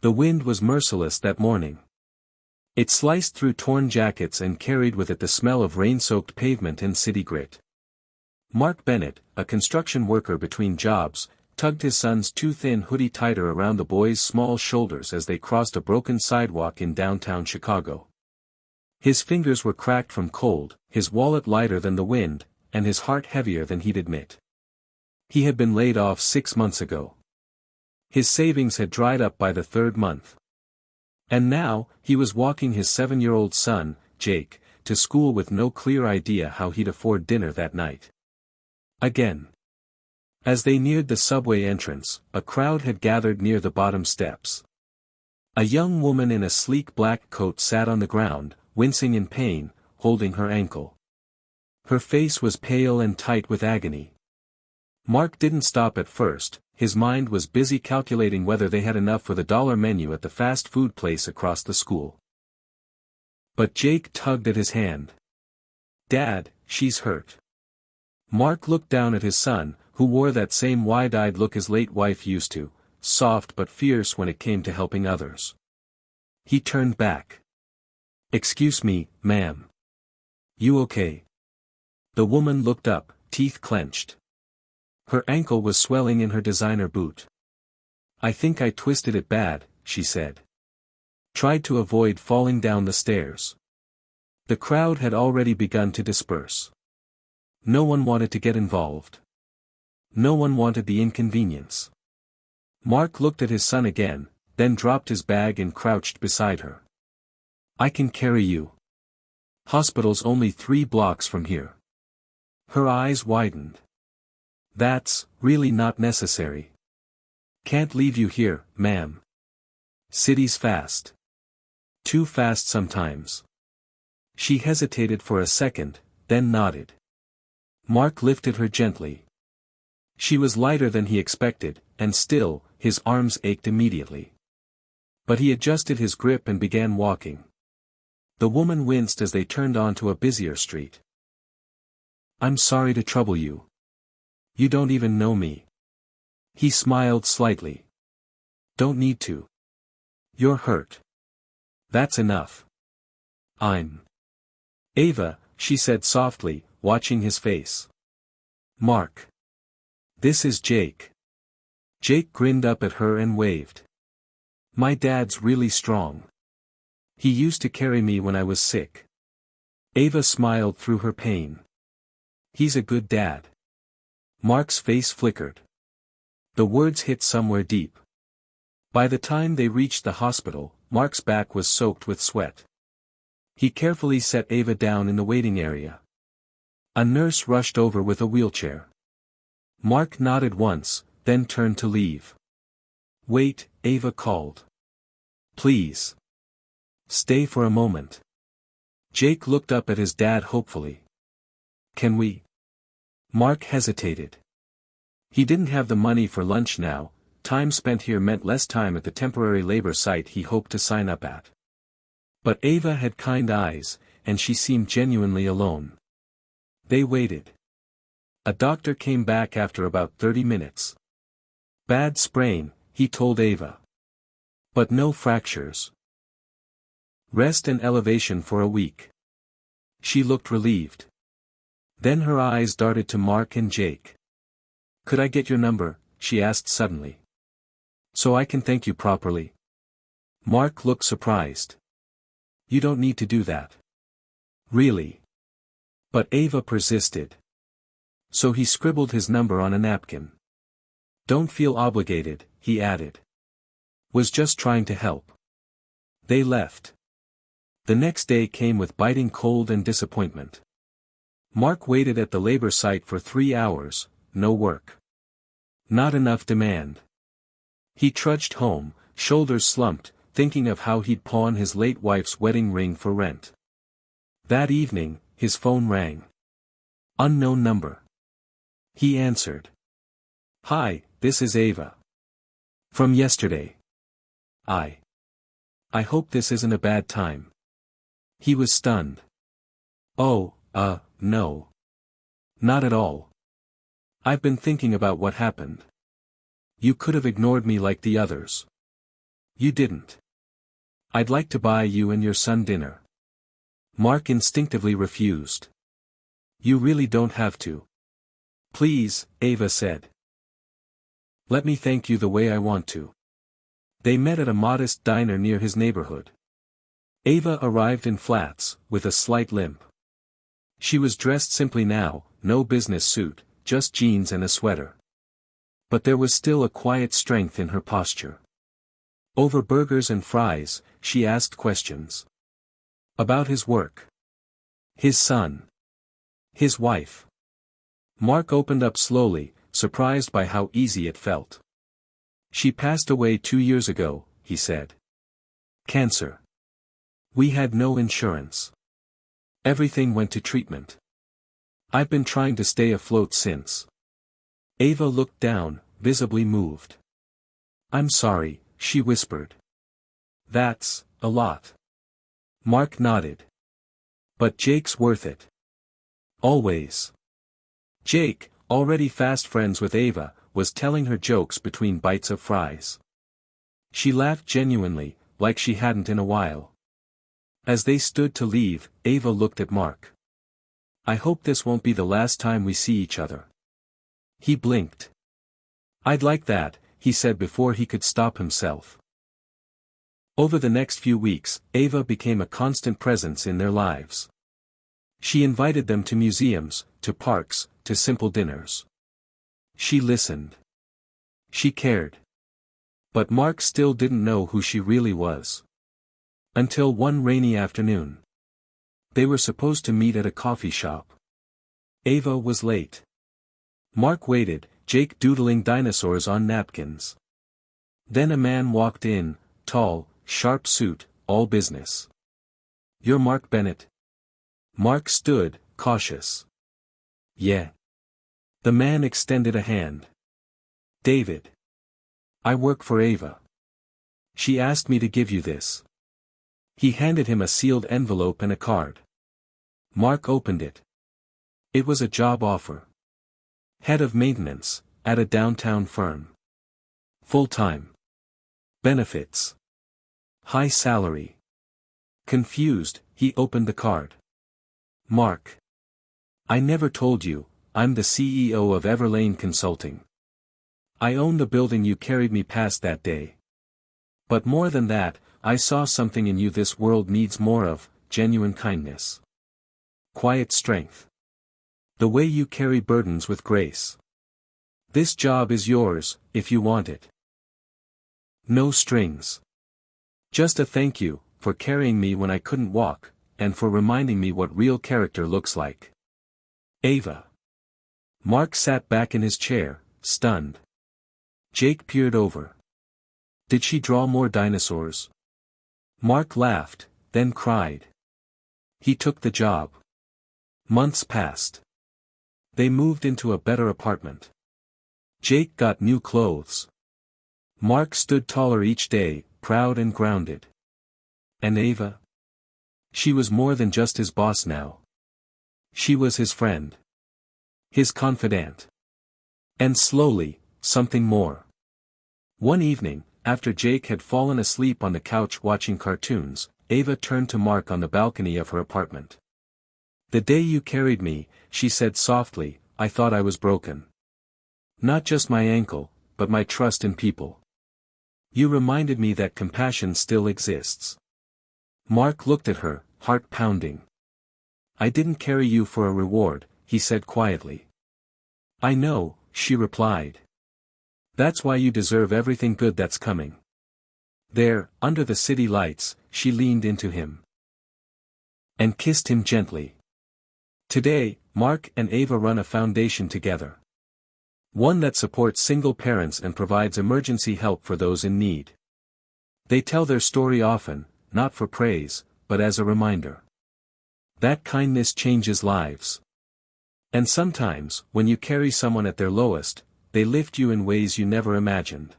The wind was merciless that morning. It sliced through torn jackets and carried with it the smell of rain-soaked pavement and city grit. Mark Bennett, a construction worker between jobs, tugged his son's too thin hoodie tighter around the boy's small shoulders as they crossed a broken sidewalk in downtown Chicago. His fingers were cracked from cold, his wallet lighter than the wind, and his heart heavier than he'd admit. He had been laid off 6 months ago. His savings had dried up by the third month. And now, he was walking his 7-year-old son, Jake, to school with no clear idea how he'd afford dinner that night. Again. As they neared the subway entrance, a crowd had gathered near the bottom steps. A young woman in a sleek black coat sat on the ground, wincing in pain, holding her ankle. Her face was pale and tight with agony. Mark didn't stop at first, his mind was busy calculating whether they had enough for the dollar menu at the fast food place across the school. But Jake tugged at his hand. "Dad, she's hurt." Mark looked down at his son, who wore that same wide-eyed look his late wife used to, soft but fierce when it came to helping others. He turned back. "Excuse me, ma'am. You okay?" The woman looked up, teeth clenched. Her ankle was swelling in her designer boot. "I think I twisted it bad," she said. Tried to avoid falling down the stairs. The crowd had already begun to disperse. No one wanted to get involved. No one wanted the inconvenience. Mark looked at his son again, then dropped his bag and crouched beside her. "I can carry you. Hospital's only 3 blocks from here." Her eyes widened. "That's really not necessary. Can't leave you here, ma'am. City's fast. Too fast sometimes." She hesitated for a second, then nodded. Mark lifted her gently. She was lighter than he expected, and still, his arms ached immediately. But he adjusted his grip and began walking. The woman winced as they turned onto a busier street. "I'm sorry to trouble you. You don't even know me." He smiled slightly. "Don't need to. You're hurt. That's enough." "I'm Ava," she said softly, watching his face. "Mark. This is Jake." Jake grinned up at her and waved. "My dad's really strong. He used to carry me when I was sick." Ava smiled through her pain. "He's a good dad." Mark's face flickered. The words hit somewhere deep. By the time they reached the hospital, Mark's back was soaked with sweat. He carefully set Ava down in the waiting area. A nurse rushed over with a wheelchair. Mark nodded once, then turned to leave. "Wait," Ava called. "Please. Stay for a moment." Jake looked up at his dad hopefully. "Can we?" Mark hesitated. He didn't have the money for lunch now, time spent here meant less time at the temporary labor site he hoped to sign up at. But Ava had kind eyes, and she seemed genuinely alone. They waited. A doctor came back after about 30 minutes. "Bad sprain," he told Ava. "But no fractures. Rest and elevation for a week." She looked relieved. Then her eyes darted to Mark and Jake. "Could I get your number?" she asked suddenly. "So I can thank you properly." Mark looked surprised. "You don't need to do that." "Really?" But Ava persisted. So he scribbled his number on a napkin. "Don't feel obligated," he added. "Was just trying to help." They left. The next day came with biting cold and disappointment. Mark waited at the labor site for 3 hours, no work. Not enough demand. He trudged home, shoulders slumped, thinking of how he'd pawn his late wife's wedding ring for rent. That evening, his phone rang. Unknown number. He answered. "Hi, this is Ava. From yesterday. I hope this isn't a bad time." He was stunned. "Oh, no. Not at all. I've been thinking about what happened. You could have ignored me like the others. You didn't. I'd like to buy you and your son dinner. Mark instinctively refused. You really don't have to. Please, Ava said. Let me thank you the way I want to. They met at a modest diner near his neighborhood. Ava arrived in flats, with a slight limp. She was dressed simply now, no business suit, just jeans and a sweater. But there was still a quiet strength in her posture. Over burgers and fries, she asked questions. About his work. His son. His wife. Mark opened up slowly, surprised by how easy it felt. She passed away 2 years ago, he said. Cancer. We had no insurance. Everything went to treatment. I've been trying to stay afloat since. Ava looked down, visibly moved. I'm sorry, she whispered. That's a lot. Mark nodded. But Jake's worth it. Always. Jake, already fast friends with Ava, was telling her jokes between bites of fries. She laughed genuinely, like she hadn't in a while. As they stood to leave, Ava looked at Mark. I hope this won't be the last time we see each other. He blinked. I'd like that, he said before he could stop himself. Over the next few weeks, Ava became a constant presence in their lives. She invited them to museums, to parks, to simple dinners. She listened. She cared. But Mark still didn't know who she really was. Until one rainy afternoon. They were supposed to meet at a coffee shop. Ava was late. Mark waited, Jake doodling dinosaurs on napkins. Then a man walked in, tall, sharp suit, all business. You're Mark Bennett? Mark stood, cautious. Yeah. The man extended a hand. David. I work for Ava. She asked me to give you this. He handed him a sealed envelope and a card. Mark opened it. It was a job offer. Head of maintenance, at a downtown firm. Full-time. Benefits. High salary. Confused, he opened the card. Mark. I never told you, I'm the CEO of Everlane Consulting. I own the building you carried me past that day. But more than that, I saw something in you this world needs more of, genuine kindness. Quiet strength. The way you carry burdens with grace. This job is yours, if you want it. No strings. Just a thank you, for carrying me when I couldn't walk, and for reminding me what real character looks like. Ava. Mark sat back in his chair, stunned. Jake peered over. Did she draw more dinosaurs? Mark laughed, then cried. He took the job. Months passed. They moved into a better apartment. Jake got new clothes. Mark stood taller each day, proud and grounded. And Ava? She was more than just his boss now. She was his friend. His confidant. And slowly, something more. One evening, after Jake had fallen asleep on the couch watching cartoons, Ava turned to Mark on the balcony of her apartment. The day you carried me, she said softly, I thought I was broken. Not just my ankle, but my trust in people. You reminded me that compassion still exists. Mark looked at her, heart pounding. I didn't carry you for a reward, he said quietly. I know, she replied. That's why you deserve everything good that's coming. There, under the city lights, she leaned into him. And kissed him gently. Today, Mark and Ava run a foundation together. One that supports single parents and provides emergency help for those in need. They tell their story often, not for praise, but as a reminder. That kindness changes lives. And sometimes, when you carry someone at their lowest, they lift you in ways you never imagined.